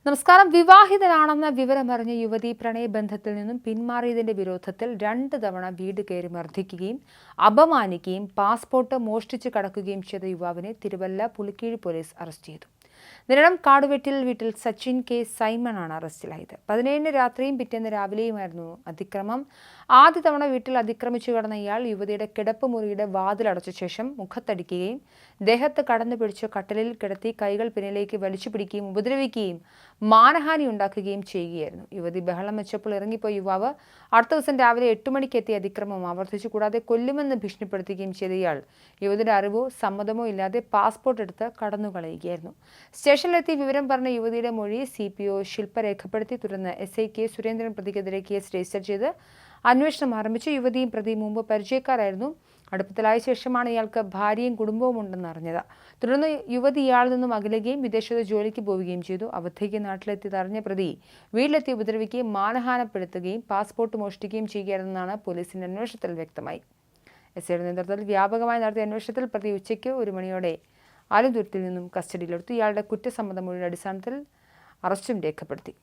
നമസ്കാരം. വിവാഹിതനാണെന്ന വിവരമറിഞ്ഞ യുവതി പ്രണയബന്ധത്തിൽ നിന്നും പിന്മാറിയതിന്റെ വിരോധത്തിൽ 2 തവണ വീട് കയറി മർദ്ദിക്കുകയും അപമാനിക്കുകയും പാസ്പോർട്ട് മോഷ്ടിച്ച് കടക്കുകയും ചെയ്ത യുവാവിനെ തിരുവല്ല പുളിക്കീഴ് പോലീസ് അറസ്റ്റ് ചെയ്തു. നിരണം കാടുവെട്ടിൽ വീട്ടിൽ സച്ചിൻ കെ സൈമണാണ് അറസ്റ്റിലായത്. 17 രാത്രിയും പിറ്റേന്ന് രാവിലെയുമായിരുന്നു അതിക്രമം. ആദ്യ തവണ വീട്ടിൽ അതിക്രമിച്ചു കടന്ന ഇയാൾ യുവതിയുടെ കിടപ്പ് മുറിയുടെ വാതിലടച്ച ശേഷം മുഖത്തടിക്കുകയും ദേഹത്ത് കടന്നു പിടിച്ച് കട്ടിലിൽ കിടത്തി കൈകൾ പിന്നിലേക്ക് വലിച്ചു പിടിക്കുകയും ഉപദ്രവിക്കുകയും മാനഹാനി ഉണ്ടാക്കുകയും ചെയ്യുകയായിരുന്നു. യുവതി ബഹളം വെച്ചപ്പോൾ ഇറങ്ങിപ്പോയ യുവാവ് അടുത്ത ദിവസം രാവിലെ 8 മണിക്ക് എത്തിയ അതിക്രമം ആവർത്തിച്ചു. കൂടാതെ കൊല്ലുമെന്ന് ഭീഷണിപ്പെടുത്തുകയും ചെയ്ത ഇയാൾ യുവതിയുടെ അറിവോ സമ്മതമോ ഇല്ലാതെ പാസ്പോർട്ട് എടുത്ത് കടന്നുകളയുകയായിരുന്നു. സ്റ്റേഷനിലെത്തി വിവരം പറഞ്ഞ യുവതിയുടെ മൊഴി CPO ശില്പ രേഖപ്പെടുത്തി. തുടർന്ന് SI K സുരേന്ദ്രൻ പ്രതിക്കെതിരെ കേസ് രജിസ്റ്റർ ചെയ്ത് അന്വേഷണം ആരംഭിച്ചു. യുവതിയും പ്രതിയും മുമ്പ് പരിചയക്കാരായിരുന്നു. അടുപ്പത്തിലായ ശേഷമാണ് ഇയാൾക്ക് ഭാര്യയും കുടുംബവും ഉണ്ടെന്ന് അറിഞ്ഞത്. തുടർന്ന് യുവതി ഇയാളിൽ നിന്നും അകലുകയും വിദേശത്ത് ജോലിക്ക് പോവുകയും ചെയ്തു. അവധിക്ക് നാട്ടിലെത്തിയത് അറിഞ്ഞ പ്രതി വീട്ടിലെത്തി ഉപദ്രവിക്കുകയും മാനഹാനപ്പെടുത്തുകയും പാസ്പോർട്ട് മോഷ്ടിക്കുകയും ചെയ്യുകയായിരുന്നെന്നാണ് പോലീസിന്റെ അന്വേഷണത്തിൽ വ്യക്തമായി. SIയുടെ നേതൃത്വത്തിൽ വ്യാപകമായി നടത്തിയ അന്വേഷണത്തിൽ പ്രതി ഉച്ചയ്ക്ക് 1 മണിയോടെ ആലത്തൂരിൽ നിന്നും കസ്റ്റഡിയിലെടുത്തു. ഇയാളുടെ കുറ്റസമ്മത മൊഴിയുടെ അടിസ്ഥാനത്തിൽ അറസ്റ്റും രേഖപ്പെടുത്തി.